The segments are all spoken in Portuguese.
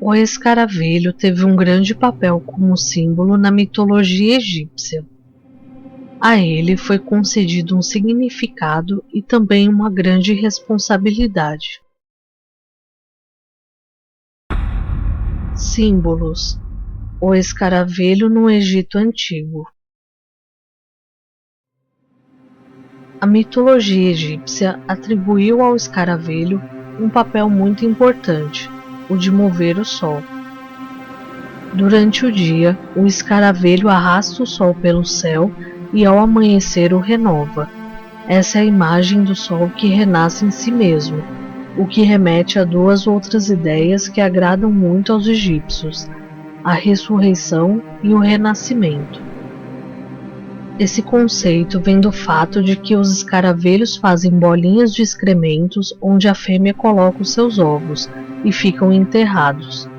O escaravelho teve um grande papel como símbolo na mitologia egípcia. A ele foi concedido um significado e também uma grande responsabilidade. Símbolos: o escaravelho no Egito Antigo. A mitologia egípcia atribuiu ao escaravelho um papel muito importante, o de mover o sol. Durante o dia, o escaravelho arrasta o sol pelo céu e ao amanhecer o renova. Essa é a imagem do sol que renasce em si mesmo, o que remete a duas outras ideias que agradam muito aos egípcios: a ressurreição e o renascimento. Esse conceito vem do fato de que os escaravelhos fazem bolinhas de excrementos onde a fêmea coloca os seus ovos e ficam enterrados.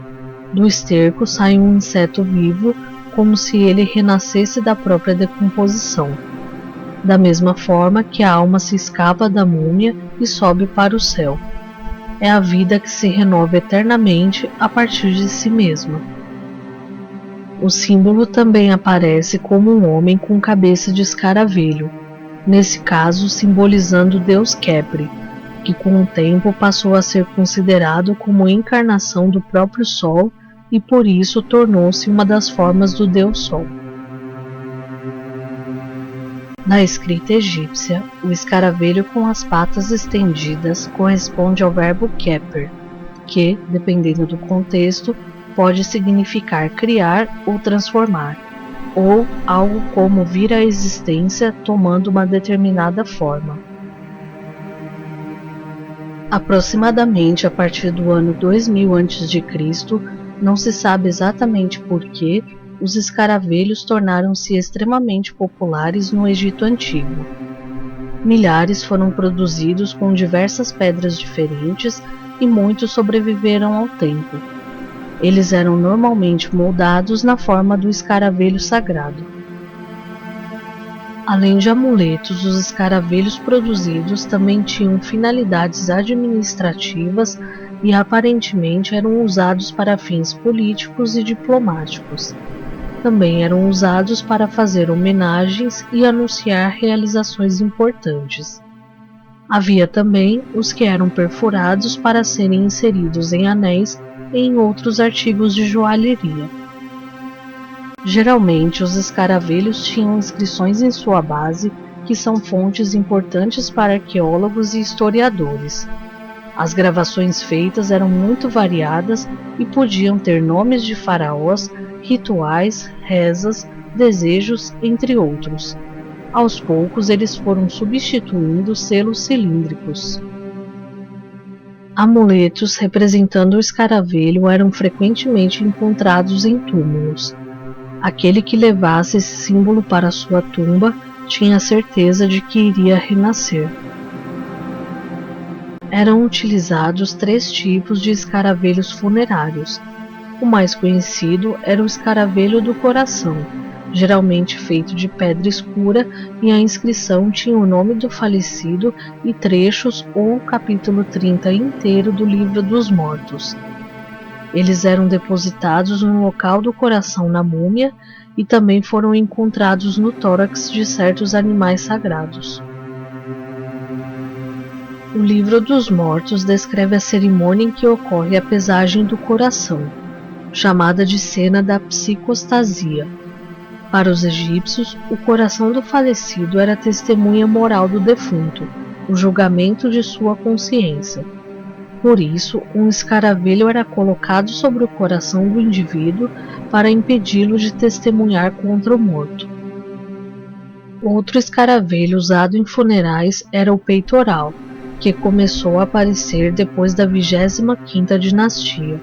Do esterco sai um inseto vivo, como se ele renascesse da própria decomposição. Da mesma forma que a alma se escapa da múmia e sobe para o céu. É a vida que se renova eternamente a partir de si mesma. O símbolo também aparece como um homem com cabeça de escaravelho, nesse caso simbolizando o deus Khepri, que com o tempo passou a ser considerado como encarnação do próprio Sol e por isso tornou-se uma das formas do deus Sol. Na escrita egípcia, o escaravelho com as patas estendidas corresponde ao verbo Khepr, que, dependendo do contexto, pode significar criar ou transformar, ou algo como vir à existência tomando uma determinada forma. Aproximadamente a partir do ano 2000 a.C., não se sabe exatamente por que os escaravelhos tornaram-se extremamente populares no Egito Antigo. Milhares foram produzidos com diversas pedras diferentes e muitos sobreviveram ao tempo. Eles eram normalmente moldados na forma do escaravelho sagrado. Além de amuletos, os escaravelhos produzidos também tinham finalidades administrativas e aparentemente eram usados para fins políticos e diplomáticos. Também eram usados para fazer homenagens e anunciar realizações importantes. Havia também os que eram perfurados para serem inseridos em anéis e em outros artigos de joalheria. Geralmente, os escaravelhos tinham inscrições em sua base, que são fontes importantes para arqueólogos e historiadores. As gravações feitas eram muito variadas e podiam ter nomes de faraós, rituais, rezas, desejos, entre outros. Aos poucos, eles foram substituindo selos cilíndricos. Amuletos representando o escaravelho eram frequentemente encontrados em túmulos. Aquele que levasse esse símbolo para sua tumba tinha certeza de que iria renascer. Eram utilizados 3 tipos de escaravelhos funerários. O mais conhecido era o escaravelho do coração, geralmente feito de pedra escura, e a inscrição tinha o nome do falecido e trechos ou o capítulo 30 inteiro do Livro dos Mortos. Eles eram depositados no local do coração na múmia e também foram encontrados no tórax de certos animais sagrados. O Livro dos Mortos descreve a cerimônia em que ocorre a pesagem do coração, chamada de cena da psicostasia. Para os egípcios, o coração do falecido era a testemunha moral do defunto, o julgamento de sua consciência. Por isso, um escaravelho era colocado sobre o coração do indivíduo para impedi-lo de testemunhar contra o morto. Outro escaravelho usado em funerais era o peitoral, que começou a aparecer depois da 25ª dinastia.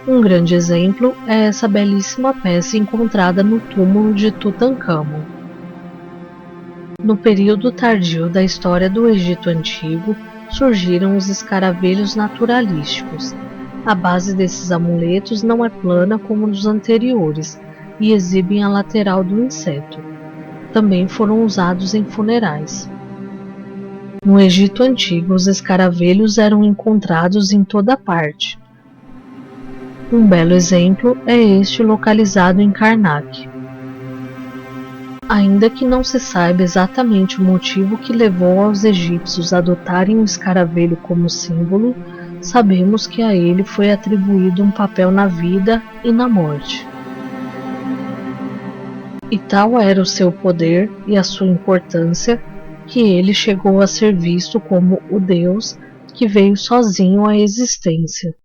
Um grande exemplo é essa belíssima peça encontrada no túmulo de Tutancâmon. No período tardio da história do Egito Antigo, surgiram os escaravelhos naturalísticos. A base desses amuletos não é plana como nos anteriores e exibem a lateral do inseto. Também foram usados em funerais. No Egito Antigo, os escaravelhos eram encontrados em toda parte. Um belo exemplo é este localizado em Karnak. Ainda que não se saiba exatamente o motivo que levou aos egípcios a adotarem o escaravelho como símbolo, sabemos que a ele foi atribuído um papel na vida e na morte. E tal era o seu poder e a sua importância que ele chegou a ser visto como o Deus que veio sozinho à existência.